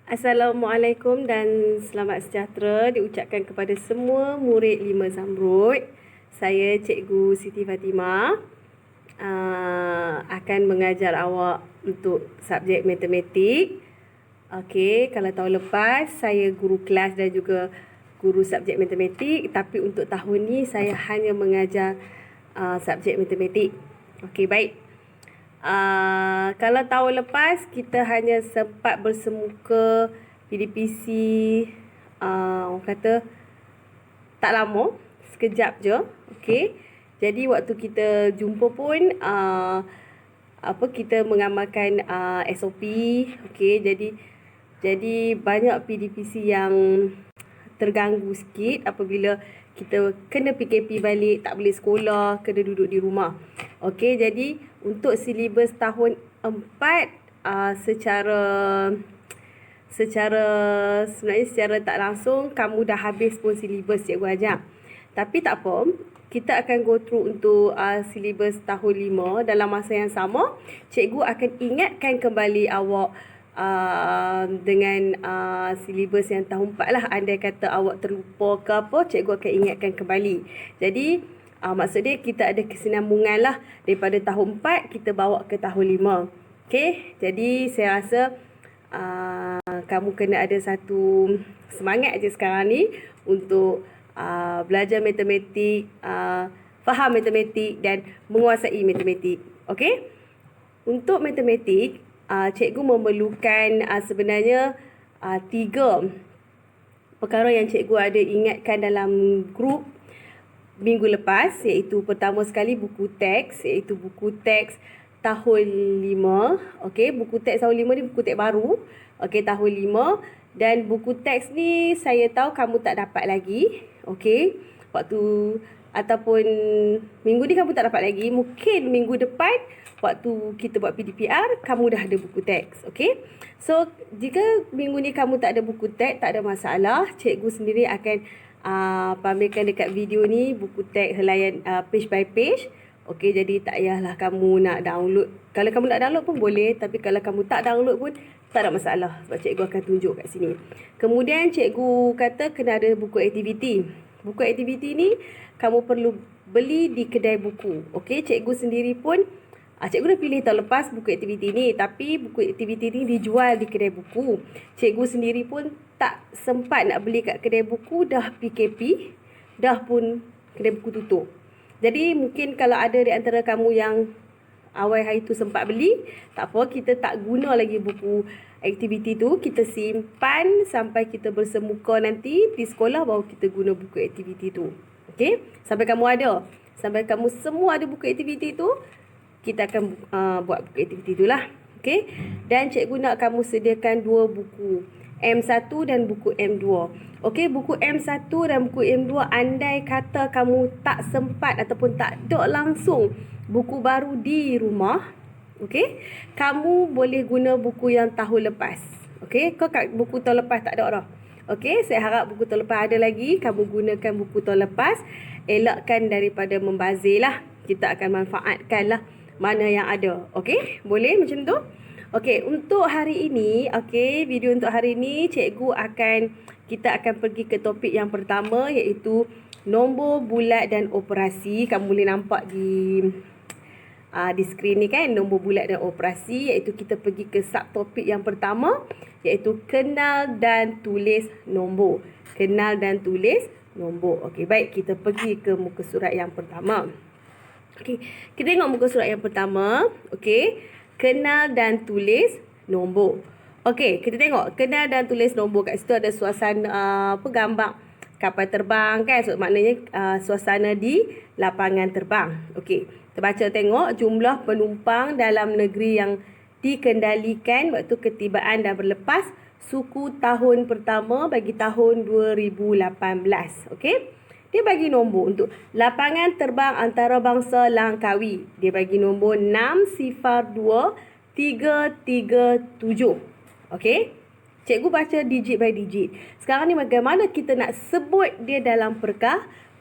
Assalamualaikum dan selamat sejahtera diucapkan kepada semua murid 5 Zamrud. Saya Cikgu Siti Fatimah akan mengajar awak untuk subjek matematik. Okey, kalau tahun lepas saya guru kelas dan juga guru subjek matematik, tapi untuk tahun ni saya hanya mengajar subjek matematik. Okey, baik. Kalau tahun lepas kita hanya sempat bersemuka PDPC orang kata tak lama, sekejap je. Okey. Jadi waktu kita jumpa pun kita mengamalkan SOP. Okey, jadi banyak PDPC yang terganggu sikit apabila kita kena PKP balik, tak boleh sekolah, kena duduk di rumah. Okey, jadi untuk silibus tahun 4 secara tak langsung kamu dah habis pun silibus cikgu ajar. Tapi tak apa, kita akan go through untuk silibus tahun 5 dalam masa yang sama. Cikgu akan ingatkan kembali awak dengan silibus yang tahun 4 lah. Andai kata awak terlupa ke apa, cikgu akan ingatkan kembali. Jadi maksudnya kita ada kesinambungan lah daripada tahun 4 kita bawa ke tahun 5. Okey, jadi saya rasa kamu kena ada satu semangat je sekarang ni untuk belajar matematik, faham matematik dan menguasai matematik. Okey, untuk matematik cikgu memerlukan sebenarnya 3 perkara yang cikgu ada ingatkan dalam grup minggu lepas, iaitu pertama sekali buku teks, iaitu buku teks tahun 5. Okey, buku teks tahun 5 ni buku teks baru. Okey, tahun 5. Dan buku teks ni saya tahu kamu tak dapat lagi. Okey, ataupun minggu ni kamu tak dapat lagi. Mungkin minggu depan waktu kita buat PDPR, kamu dah ada buku teks. Okey, so jika minggu ni kamu tak ada buku teks, tak ada masalah. Cikgu sendiri akan pamerkan dekat video ni buku teks helaian page by page. Okey, jadi tak payahlah kamu nak download. Kalau kamu nak download pun boleh, tapi kalau kamu tak download pun tak ada masalah, sebab cikgu akan tunjuk kat sini. Kemudian cikgu kata kena ada buku aktiviti. Buku aktiviti ni kamu perlu beli di kedai buku. Okey, cikgu sendiri pun cikgu dah pilih tahun lepas buku aktiviti ni, tapi buku aktiviti ni dijual di kedai buku. Cikgu sendiri pun tak sempat nak beli kat kedai buku, dah PKP, dah pun kedai buku tutup. Jadi mungkin kalau ada di antara kamu yang awal hari tu sempat beli, tak apa, kita tak guna lagi buku aktiviti tu, kita simpan sampai kita bersemuka nanti di sekolah, baru kita guna buku aktiviti tu. Okey, sampai kamu ada, sampai kamu semua ada buku aktiviti tu, kita akan buat buku aktiviti tu lah. Okey, dan cikgu nak kamu sediakan 2 buku, M1 dan buku M2. Okey, buku M1 dan buku M2 andai kata kamu tak sempat ataupun tak ada langsung buku baru di rumah, okey, kamu boleh guna buku yang tahun lepas. Okey, buku tahun lepas tak ada dah. Okey, saya harap buku tahun lepas ada lagi, kamu gunakan buku tahun lepas. Elakkan daripada membazir lah. Kita akan manfaatkan lah mana yang ada. Okey, boleh macam tu? Okey, untuk hari ini, okey, video untuk hari ini kita akan pergi ke topik yang pertama, iaitu nombor bulat dan operasi. Kamu boleh nampak di skrin ni kan, nombor bulat dan operasi, iaitu kita pergi ke subtopik yang pertama, iaitu kenal dan tulis nombor. Kenal dan tulis nombor. Okey, baik, kita pergi ke muka surat yang pertama. Okey, kita tengok muka surat yang pertama. Okey, kenal dan tulis nombor. Okey, kita tengok kenal dan tulis nombor. Kat situ ada suasana gambar kapal terbang kan. So, maknanya suasana di lapangan terbang. Okey, kita baca tengok jumlah penumpang dalam negeri yang dikendalikan waktu ketibaan dan berlepas suku tahun pertama bagi tahun 2018. Okey, dia bagi nombor untuk lapangan terbang antarabangsa Langkawi. Dia bagi nombor 602337. Okey, cikgu baca digit by digit. Sekarang ni bagaimana kita nak sebut dia dalam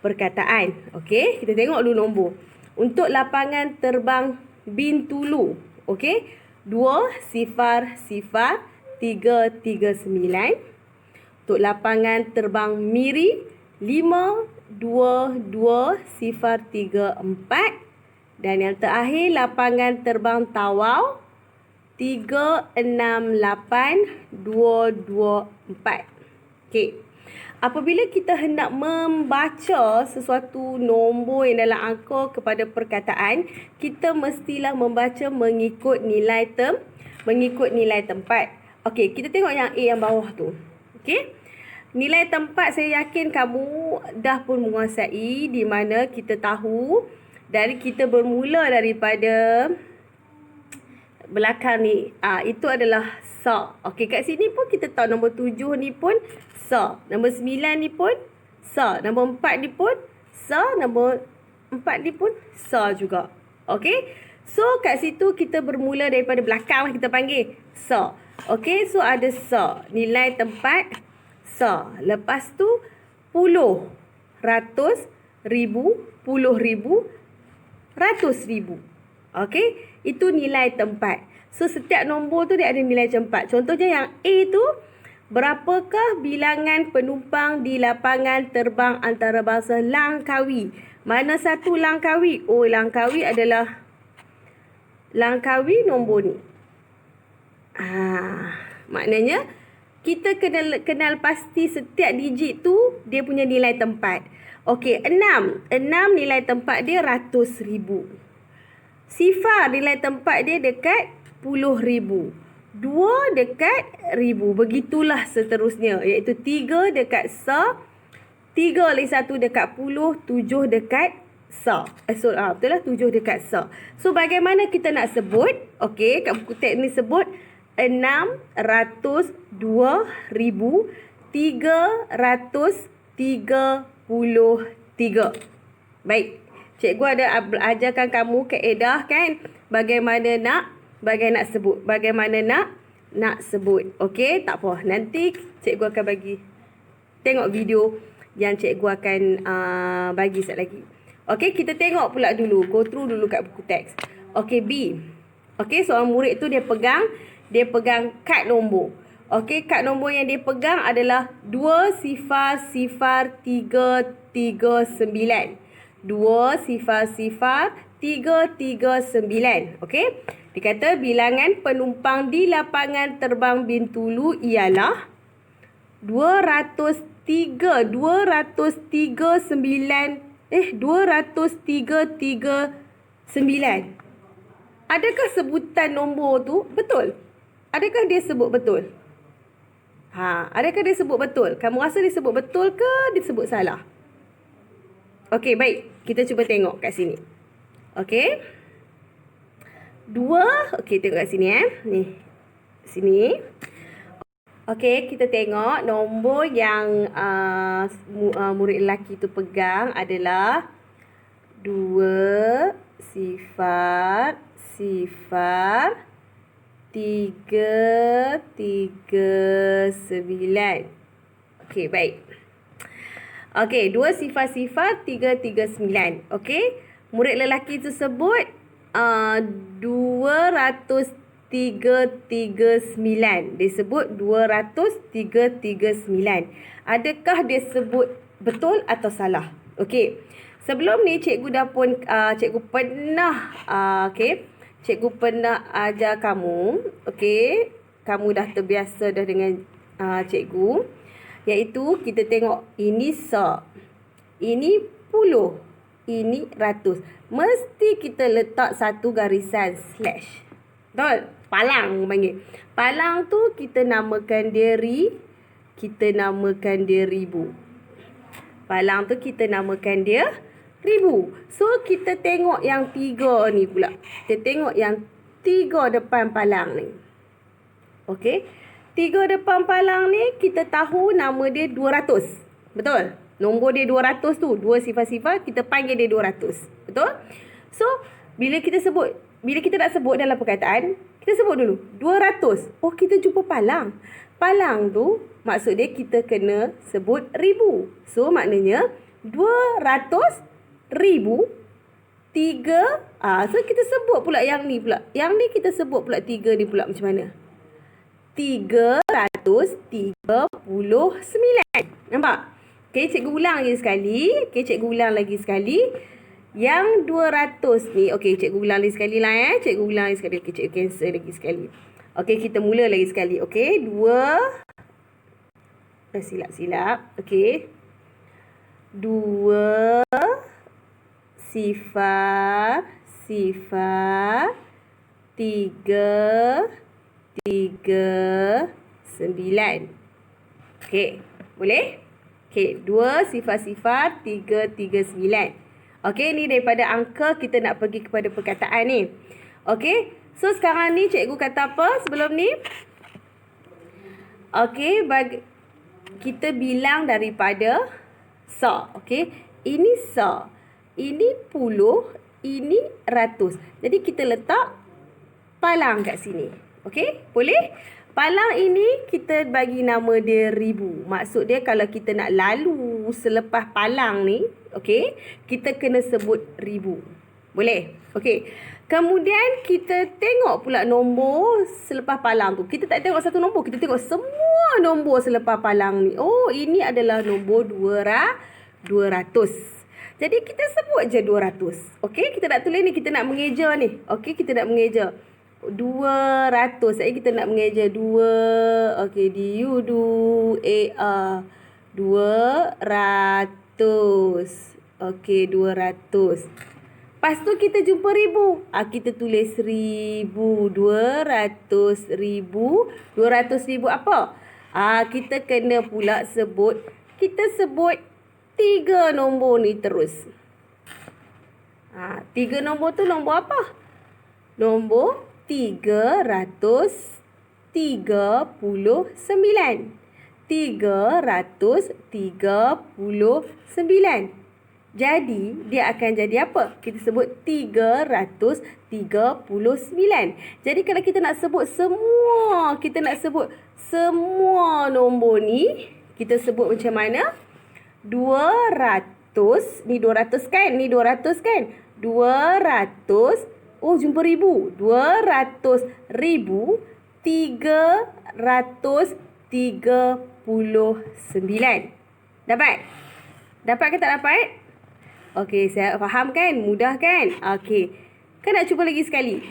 perkataan. Okey, kita tengok dulu nombor. Untuk lapangan terbang Bintulu, okey, 2003 339. Untuk lapangan terbang Miri 522-034. Dan yang terakhir lapangan terbang Tawau 368-224. Okey. Apabila kita hendak membaca sesuatu nombor yang dalam angka kepada perkataan, kita mestilah membaca mengikut nilai tempat. Okey, kita tengok yang A yang bawah tu. Okey. Nilai tempat saya yakin kamu dah pun menguasai, di mana kita tahu dari kita bermula daripada belakang ni. Itu adalah sa. Okey, kat sini pun kita tahu nombor 7 ni pun sa. Nombor 9 ni pun sa. Nombor 4 ni pun sa. Nombor 4 ni pun sa juga. Okey. So, kat situ kita bermula daripada belakang lah kita panggil sa. Okey, so ada sa. Nilai tempat sa. Lepas tu puluh, ratus, ribu, puluh ribu, ratus ribu. Okey, itu nilai tempat. So, setiap nombor tu dia ada nilai tempat. Contohnya yang A tu, berapakah bilangan penumpang di lapangan terbang antarabangsa Langkawi? Mana satu Langkawi? Oh, Langkawi adalah Langkawi nombor ni. Maknanya kita kenal pasti setiap digit tu dia punya nilai tempat. Okey, 6. 6 nilai tempat dia ratus ribu. Sifar nilai tempat dia dekat puluh ribu. 2 dekat ribu. Begitulah seterusnya. Iaitu 3 dekat sa. 3 lagi 1 dekat puluh. 7 dekat sa. Betul lah 7 dekat sa. So bagaimana kita nak sebut? Okey, kat buku teks ni sebut 602,333. Baik. Cikgu ada ajarkan kamu kaedah kan? Bagaimana nak sebut. Bagaimana nak sebut. Okey, tak apa. Nanti cikgu akan bagi tengok video yang cikgu akan bagi sekejap lagi. Okey, kita tengok pula dulu. Go through dulu kat buku teks. Okey, B. Okey, seorang murid tu dia pegang kad nombor. Okey, kad nombor yang dia pegang adalah 200,339. 200,339. Okey. Dia kata bilangan penumpang di lapangan terbang Bintulu ialah 239. Adakah sebutan nombor tu betul? Adakah dia sebut betul? Adakah dia sebut betul? Kamu rasa dia sebut betul ke dia sebut salah? Okey, baik. Kita cuba tengok kat sini. Okey. 2. Okey, tengok kat sini Ni. Sini. Okey, kita tengok nombor yang murid lelaki tu pegang adalah 2 sifar 339. Okey, baik. Okey, 200,339. Okey. Murid lelaki tersebut 200,339. Dia sebut 200,339. Adakah dia sebut betul atau salah? Okey. Sebelum ni cikgu dah pun cikgu pernah cikgu pernah ajar kamu. Okey. Kamu dah terbiasa dah dengan cikgu. Iaitu kita tengok ini sa. Ini puluh. Ini ratus. Mesti kita letak satu garisan slash. Betul? Palang panggil. Palang tu kita namakan dia kita namakan dia ribu. Palang tu kita namakan dia ribu. So kita tengok yang 3 ni pula. Kita tengok yang 3 depan palang ni. Okey. 3 depan palang ni kita tahu nama dia 200. Betul? Nombor dia 200 tu. 2 sifar-sifar kita panggil dia 200. Betul? So bila kita nak sebut dalam perkataan, kita sebut dulu 200. Oh, kita jumpa palang. Palang tu maksud dia kita kena sebut ribu. So maknanya 200 ribu 3. So kita sebut pula yang ni pula. Yang ni kita sebut pula 3 ni pula macam mana? 339. Nampak? Okey, cikgu ulang lagi sekali. Yang 200 ni, okey, cikgu ulang lagi sekali lah ya. Okey, cikgu cancel lagi sekali. Okey, kita mula lagi sekali. Okey, 2 silap. Okey. 2 sifar 3 9. Okey, boleh? Okey, 2 sifar 3 9. Okey, ni daripada angka kita nak pergi kepada perkataan ni. Okey, so sekarang ni cikgu kata apa sebelum ni? Okey, kita bilang daripada sa. Okey, ini sa, ini puluh, ini ratus. Jadi kita letak palang kat sini. Okey, boleh? Palang ini kita bagi nama dia ribu. Maksud dia kalau kita nak lalu selepas palang ni, okey, kita kena sebut ribu. Boleh? Okey. Kemudian kita tengok pula nombor selepas palang tu. Kita tak tengok satu nombor, kita tengok semua nombor selepas palang ni. Oh, ini adalah nombor 200. Jadi kita sebut je 200. Okey, kita nak tulis ni, kita nak mengeja ni. Okey, kita nak mengeja 200. Kita nak mengeja 2. Okey, DU2AR 200. Okey, 200. Lepas tu kita jumpa ribu. Kita tulis ribu. 200 ribu. 200 ribu apa? Kita kena pula sebut. Kita sebut 3 nombor ni terus. 3 nombor tu nombor apa? Nombor 339. 339. Jadi, dia akan jadi apa? Kita sebut 339. Jadi, kalau kita nak sebut semua nombor ni, kita sebut macam mana? 200. Ni 200 kan? 200. Oh, jumpa ribu. 200 ribu 339. Dapat? Dapat ke tak dapat? Okey, saya faham kan? Mudah kan? Okey. Kan nak cuba lagi sekali?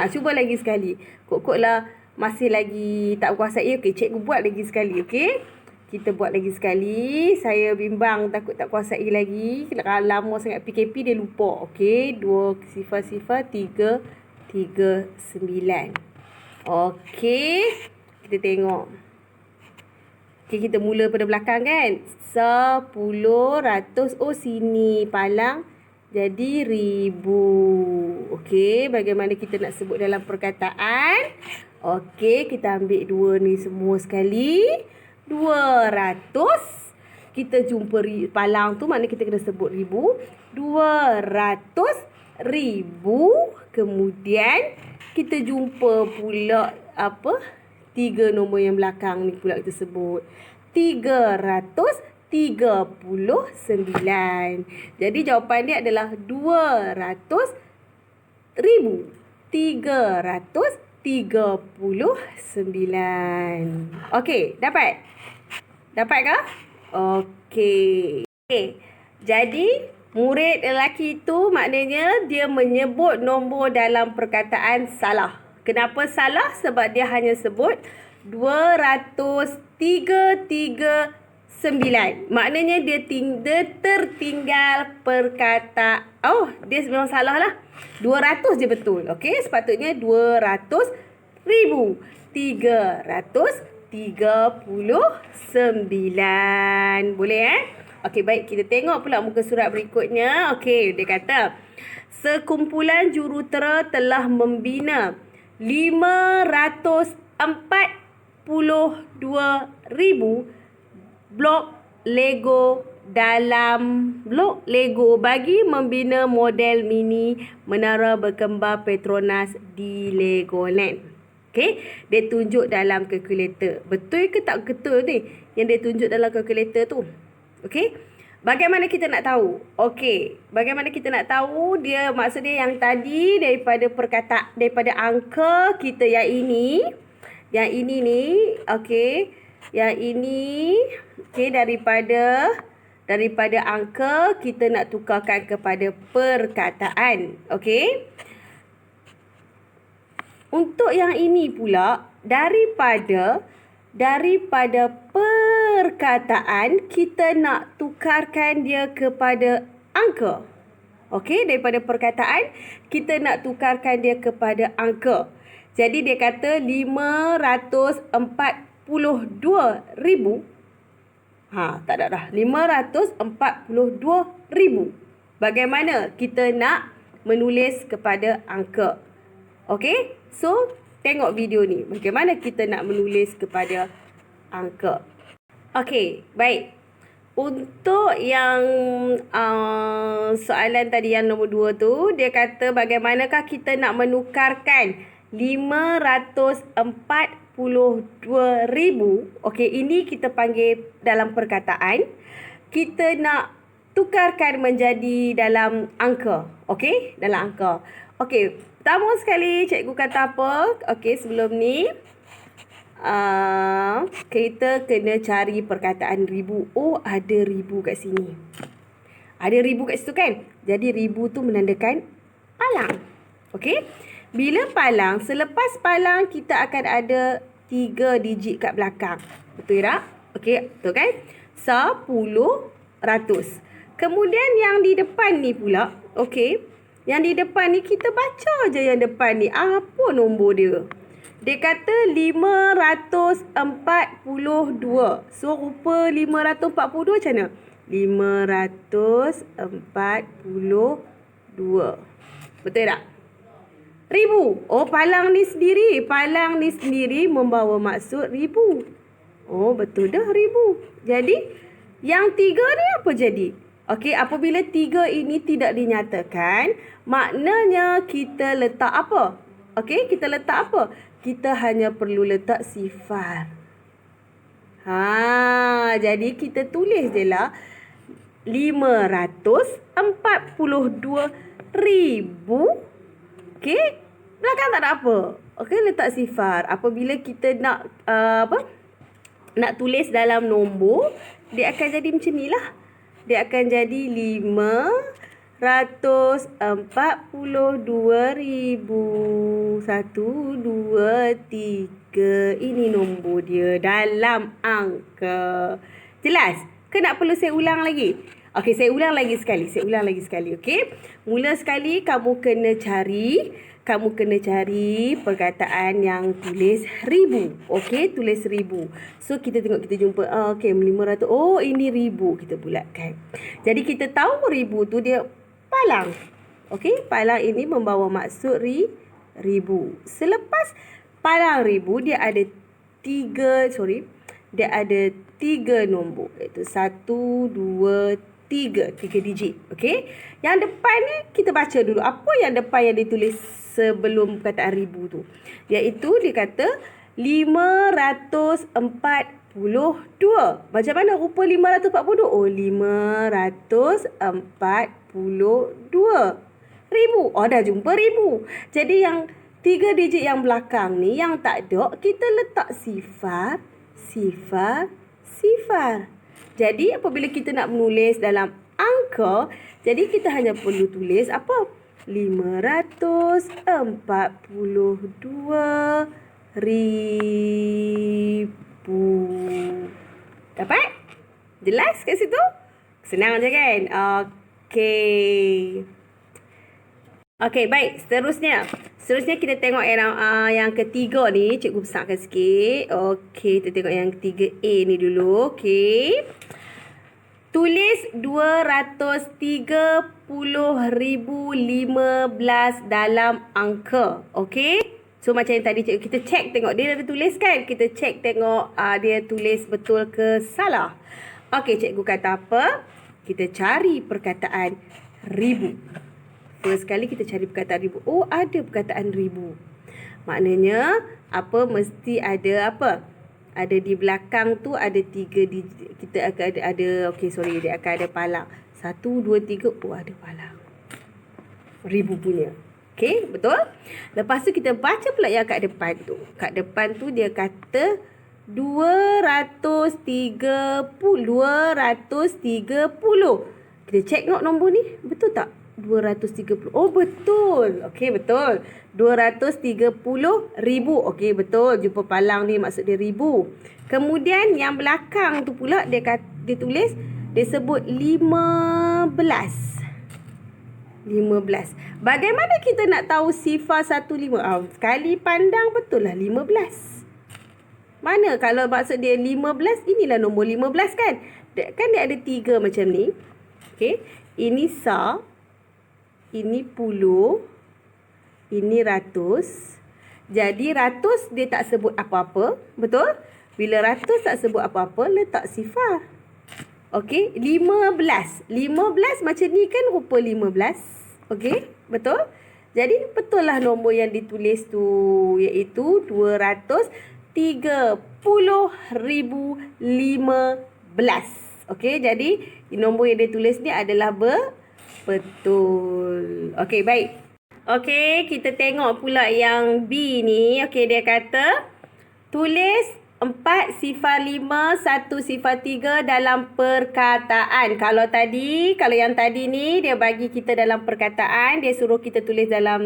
Cuba lagi sekali. Kok-koklah masih lagi tak kuasai. Okey, cikgu buat lagi sekali. Okey. Kita buat lagi sekali. Saya bimbang takut tak kuasai lagi. Kalau lama sangat PKP dia lupa. Okey, 2 sifar 3 9. Okey. Kita tengok. Okey, kita mula pada belakang kan. 10, ratus. Oh, sini palang. Jadi ribu. Okey, bagaimana kita nak sebut dalam perkataan? Okey, kita ambil 2 ni semua sekali. 200. Kita jumpa palang tu, maknanya kita kena sebut ribu. 200 ribu. Kemudian kita jumpa pula apa? 3 nombor yang belakang ni pula kita sebut. 339. Jadi jawapan dia adalah 200 ribu 339. Okey, dapat? Dapat ke? Okey. Jadi murid lelaki itu maknanya dia menyebut nombor dalam perkataan salah. Kenapa salah? Sebab dia hanya sebut 239. Maknanya dia tertinggal perkataan. Oh, dia memang salah lah. 200 je betul. Okey, sepatutnya 200 ribu 339. Boleh Okey, baik. Kita tengok pula muka surat berikutnya. Okey, dia kata sekumpulan jurutera telah membina 542,000 blok Lego bagi membina model mini menara berkembar Petronas di Legoland. Okey, dia tunjuk dalam kalkulator. Betul ke tak betul ni yang dia tunjuk dalam kalkulator tu? Okey, bagaimana kita nak tahu? Okey, bagaimana kita nak tahu? Dia maksud dia yang tadi daripada angka kita yang ini, Yang ini ni, okey. Yang ini, okey, daripada angka kita nak tukarkan kepada perkataan. Okey. Untuk yang ini pula, daripada perkataan kita nak tukarkan dia kepada angka. Okey, daripada perkataan kita nak tukarkan dia kepada angka. Jadi dia kata 542,000. Tak ada dah. 542,000. Bagaimana kita nak menulis kepada angka? Okey, so tengok video ni. Bagaimana kita nak menulis kepada angka? Okey, baik. Untuk yang soalan tadi yang nombor 2 tu, dia kata bagaimanakah kita nak menukarkan 542,000. Okey, ini kita panggil dalam perkataan. Kita nak tukarkan menjadi dalam angka. Okey, dalam angka. Okey, pertama sekali cikgu kata apa? Okey, sebelum ni kita kena cari perkataan ribu. Oh, ada ribu kat sini. Ada ribu kat situ kan? Jadi ribu tu menandakan palang. Okey? Bila palang, selepas palang kita akan ada 3 digit kat belakang. Betul tak? Okey, betul kan? 10, ratus. Kemudian yang di depan ni pula, okey, yang di depan ni kita baca je yang depan ni. Apa nombor dia? Dia kata 542. So, rupa 542 macam mana? 542. Betul tak? Ribu. Oh, palang ni sendiri. Palang ni sendiri membawa maksud ribu. Oh, betul dah ribu. Jadi, yang 3 ni apa jadi? Okey, apabila 3 ini tidak dinyatakan, maknanya kita letak apa? Okey, kita letak apa? Kita hanya perlu letak sifar. Jadi kita tulis je lah 542,000. Okey, belakang tak ada apa. Okey, letak sifar. Apabila kita nak nak tulis dalam nombor, dia akan jadi macam ni lah. Dia akan jadi 542,000. 1, 2, 3. Ini nombor dia dalam angka. Jelas? Ke nak perlu saya ulang lagi? Okey, saya ulang lagi sekali. Okey. Mula sekali kamu kena cari perkataan yang tulis ribu. Okey, tulis ribu. So, kita jumpa. Okey, 500. Oh, ini ribu. Kita bulatkan. Jadi, kita tahu ribu tu dia palang. Okey, palang ini membawa maksud ribu. Selepas palang ribu, dia ada 3 nombor. Iaitu 1, 2, 3 digit. Okey. Yang depan ni kita baca dulu. Apa yang depan yang ditulis sebelum perkataan ribu tu? Iaitu dia kata 542. Macam mana rupa 542? Oh, 542 ribu. Oh, dah jumpa ribu. Jadi yang 3 digit yang belakang ni yang tak ada, kita letak sifar. Jadi, apabila kita nak menulis dalam angka, jadi kita hanya perlu tulis apa? 542,000. Dapat? Jelas kat situ? Senang je kan? Okey. Okey, baik. Seterusnya kita tengok yang ketiga ni. Cikgu besarkan sikit. Okey, kita tengok yang ketiga A ni dulu. Okey. Tulis 230,015 dalam angka. Okey. So, macam yang tadi cikgu kita check tengok. Dia ada tulis kan? Kita check tengok dia tulis betul ke salah. Okey, cikgu kata apa? Kita cari perkataan ribu. First kali kita cari perkataan ribu. Oh, ada perkataan ribu. Maknanya apa? Mesti ada apa? Ada di belakang tu ada 3 digit. Kita akan ada dia akan ada palang. 1, 2, 3. Oh, ada palang. Ribu punya. Okey, betul? Lepas tu kita baca pula yang kat depan tu. Kat depan tu dia kata 230. Kita check tengok nombor ni. Betul tak? 230. Oh, betul. Okey, betul. 230,000. Okey, betul. Jumpa palang ni maksud dia ribu. Kemudian yang belakang tu pula dia tulis, dia sebut 15. Bagaimana kita nak tahu sifar 15? Sekali pandang betul lah 15. Mana kalau maksud dia 15, inilah nombor 15 kan? Kan dia ada 3 macam ni. Okey. Ini sa, ini puluh, ini ratus. Jadi ratus dia tak sebut apa-apa. Betul? Bila ratus tak sebut apa-apa, letak sifar. Okey, 15. 15 macam ni kan rupa 15. Okey, betul? Jadi betul lah nombor yang ditulis tu, iaitu 230,015. Okey, jadi nombor yang ditulis ni adalah betul. Okey, baik. Okey, kita tengok pula yang B ni. Okey, dia kata tulis 4 sifar 5, 1 sifar 3 dalam perkataan. Kalau yang tadi ni dia bagi kita dalam perkataan, dia suruh kita tulis dalam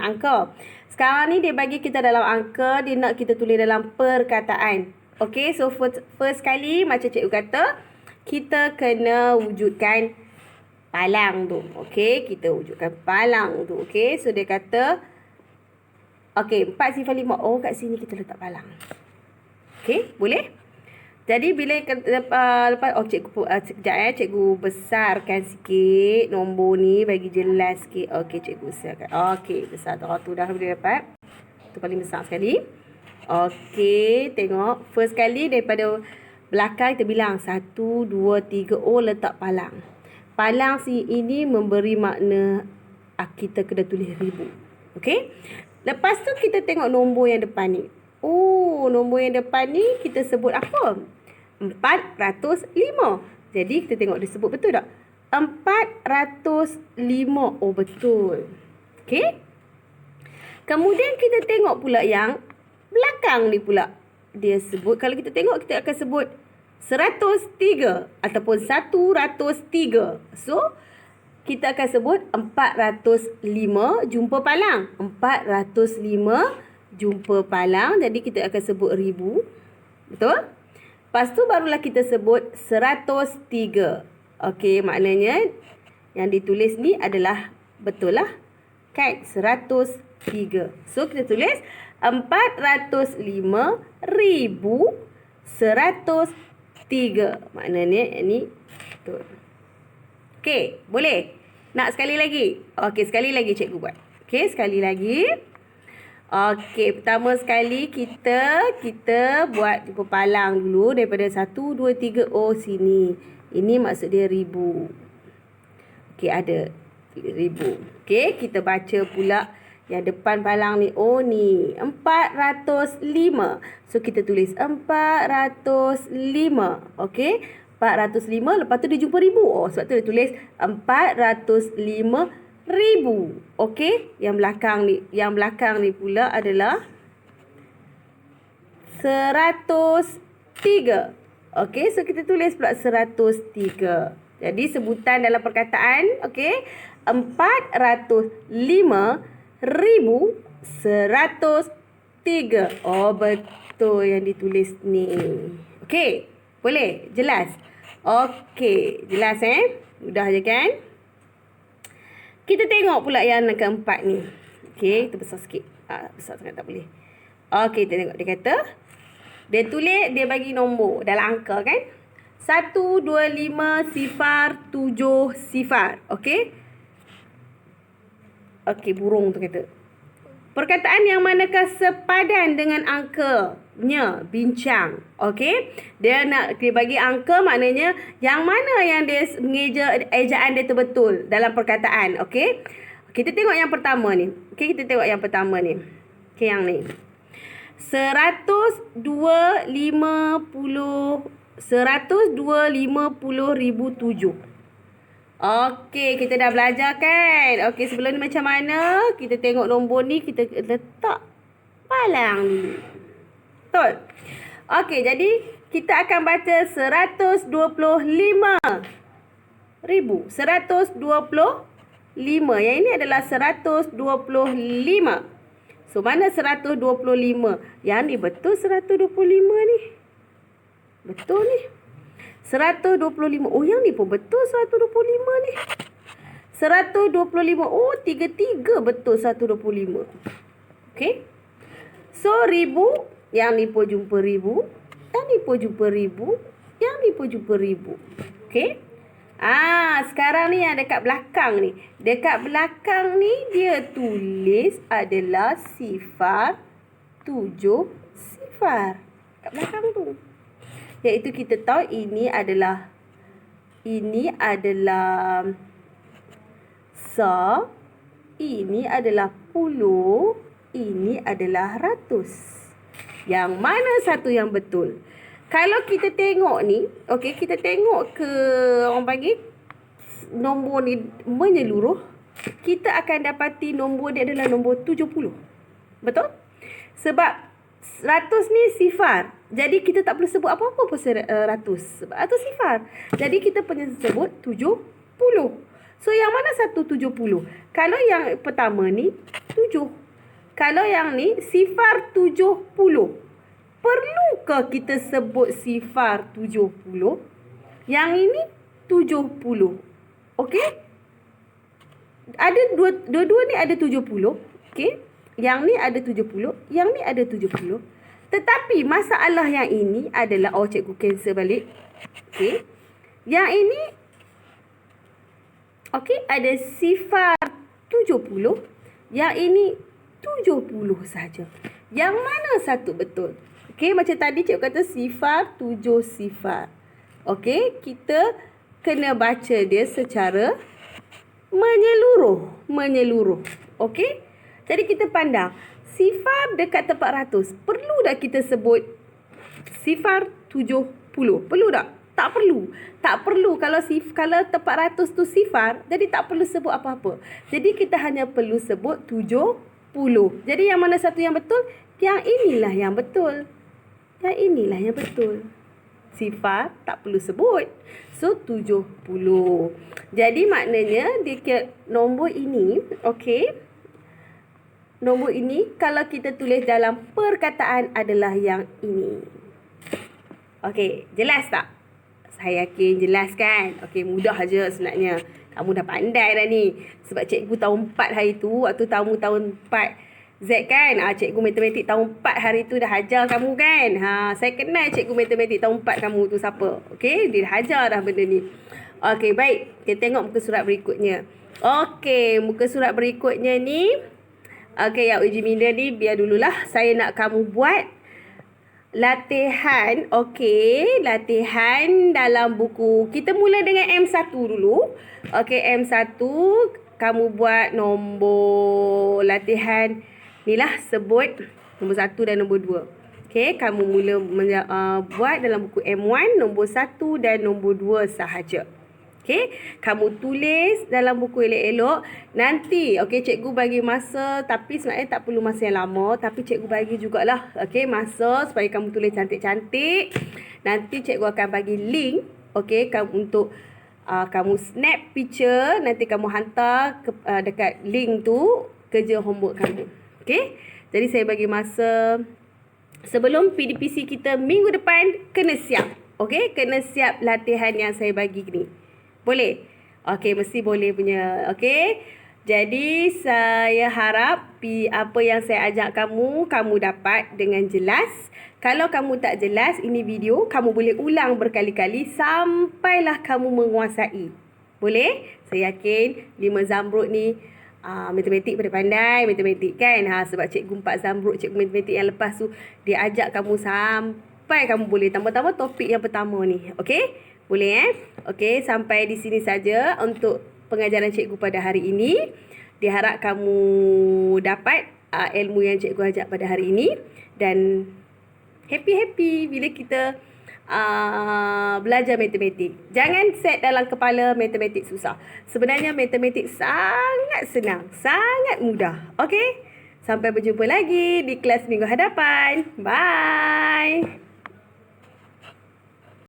angka. Sekarang ni dia bagi kita dalam angka, dia nak kita tulis dalam perkataan. Okey, so first kali macam cikgu kata, kita kena wujudkan palang tu. Okey, kita wujudkan palang tu. Okey, so dia kata, okey, 4 sifar 5. Oh, kat sini kita letak palang. Okey, boleh? Jadi bila lepas sekejap cikgu besarkan sikit nombor ni bagi jelas sikit. Okey, cikgu besarkan. Okey, besar tu dah boleh dapat. Tu paling besar sekali. Okey, tengok first kali daripada belakang kita bilang 1 2 3. Oh, letak palang. Palang ini memberi makna kita kena tulis ribu. Okey? Lepas tu kita tengok nombor yang depan ni. Oh, nombor yang depan ni kita sebut apa? 405. Jadi kita tengok dia sebut betul tak? 405. Oh, betul. Okey. Kemudian kita tengok pula yang belakang ni pula. Dia sebut, kalau kita tengok kita akan sebut 103 ataupun 103. So, kita akan sebut 405 jumpa palang. 405 jumpa palang. Jadi kita akan sebut ribu. Betul? Lepas tu barulah kita sebut 103. Okey, maknanya yang ditulis ni adalah betul lah. Kan? 103. So kita tulis 405,103. Maknanya ini betul. Okey, boleh? Nak sekali lagi? Okey, sekali lagi cikgu buat. Okey, sekali lagi. Okey, pertama sekali kita buat jumpa palang dulu daripada 1 2 3. Oh, sini. Ini maksud dia ribu. Okey, ada ribu. Okey, kita baca pula yang depan palang ni. Oh, ni 405. So kita tulis 405. Okey, 405. Lepas tu dia jumpa ribu. Oh, sebab tu dia tulis 405,000. Okey, yang belakang ni pula adalah 103. Okey, so kita tulis pula 103. Jadi sebutan dalam perkataan, okey, 405,103. Oh, betul yang ditulis ni. Okey, boleh? Jelas? Okey, jelas Mudah je kan? Kita tengok pula yang keempat ni. Okey, kita besar sikit. Besar sangat tak boleh. Okey, kita tengok. Dia kata, dia tulis, dia bagi nombor dalam angka kan. 1, 2, 5, sifar, 7, sifar. Okey. Okey, burung tu kata. Perkataan yang manakah sepadan dengan angkanya? Bincang. Okey. Dia bagi angka, maknanya yang mana yang dia mengeja ejaan dia tu betul dalam perkataan. Okey. Kita tengok yang pertama ni. Okey, kita tengok yang pertama ni. Okey, yang ni. 102,50,007. Okey, kita dah belajar kan? Okey, sebelum ni macam mana? Kita tengok nombor ni, kita letak palang dulu. Betul? Okey, jadi kita akan baca 125 ribu. 125. Yang ini adalah 125. So, mana 125? Yang ni betul 125 ni. Betul ni. 125. Oh, yang ni pun betul 125 ni. 125. Oh, tiga-tiga betul 125. Okey. So, ribu. Yang ni pun jumpa ribu. Yang ni pun jumpa ribu. Yang ni pun jumpa ribu. Okey. Sekarang ni yang dekat belakang ni. Dekat belakang ni dia tulis adalah sifar 7 sifar. Dekat belakang tu. Iaitu kita tahu ini adalah sa, ini adalah puluh, ini adalah ratus. Yang mana satu yang betul? Kalau kita tengok ni, okey, kita tengok ke orang panggil nombor ni menyeluruh, kita akan dapati nombor dia adalah nombor 70. Betul? Sebab 100 ni sifar. Jadi kita tak perlu sebut apa-apa pasal 100. Sebab 100 sifar. Jadi kita punya sebut 70. So yang mana satu 70? Kalau yang pertama ni 7. Kalau yang ni sifar 70. Perlukah kita sebut sifar 70? Yang ini 70. Okey? Ada dua-dua ni ada 70. Okey? Yang ni ada 70, yang ni ada 70. Tetapi masalah yang ini adalah, cikgu cancel balik. Okey. Yang ini, okey, ada sifar 70. Yang ini 70 saja. Yang mana satu betul? Okey, macam tadi cikgu kata sifar 7 sifar. Okey, kita kena baca dia secara menyeluruh. Okey? Jadi kita pandang sifar dekat tempat ratus. Perlu tak kita sebut sifar 70? Perlu tak? Tak perlu. Tak perlu. Kalau tempat ratus tu sifar, jadi tak perlu sebut apa-apa. Jadi kita hanya perlu sebut 70. Jadi yang mana satu yang betul? Yang inilah yang betul. Yang inilah yang betul. Sifar tak perlu sebut. So 70. Jadi maknanya dekat nombor ini, okey. Nombor ini kalau kita tulis dalam perkataan adalah yang ini. Okey, jelas tak? Saya yakin jelas kan? Okey, mudah aja sebenarnya. Kamu dah pandai dah ni. Sebab cikgu tahun 4 hari tu, waktu tamu tahun 4 Z kan? Cikgu matematik tahun 4 hari tu dah ajar kamu kan? Saya kenal cikgu matematik tahun 4 kamu tu siapa. Okey, dia dah ajar dah benda ni. Okey, baik. Kita tengok muka surat berikutnya. Okey, muka surat berikutnya ni. Okey, yang uji minda ni biar dululah. Saya nak kamu buat latihan. Okey, latihan dalam buku. Kita mula dengan M1 dulu. Okey, M1. Kamu buat nombor latihan. Inilah sebut nombor 1 dan nombor 2. Okey, kamu mula buat dalam buku M1 nombor 1 dan nombor 2 sahaja. Okey, kamu tulis dalam buku elok-elok. Nanti, okey, cikgu bagi masa, tapi sebenarnya tak perlu masa yang lama, tapi cikgu bagi jugalah, okey, masa supaya kamu tulis cantik-cantik. Nanti cikgu akan bagi link, okey, kamu untuk kamu snap picture, nanti kamu hantar dekat link tu kerja homework kamu. Okey? Jadi saya bagi masa sebelum PDPC kita minggu depan kena siap. Okey, kena siap latihan yang saya bagi ni. Boleh? Okey, mesti boleh punya. Okey. Jadi, saya harap apa yang saya ajak kamu dapat dengan jelas. Kalau kamu tak jelas, ini video, kamu boleh ulang berkali-kali sampailah kamu menguasai. Boleh? Saya yakin 5 Zamrud ni matematik pandai matematik kan. Sebab cikgu 4 Zamrud, cikgu matematik yang lepas tu, dia ajak kamu sampai kamu boleh. Tambah-tambah topik yang pertama ni. Okey? Boleh Okey, sampai di sini saja untuk pengajaran cikgu pada hari ini. Diharap kamu dapat ilmu yang cikgu ajak pada hari ini. Dan happy-happy bila kita belajar matematik. Jangan set dalam kepala matematik susah. Sebenarnya matematik sangat senang, sangat mudah. Okey? Sampai berjumpa lagi di kelas minggu hadapan. Bye.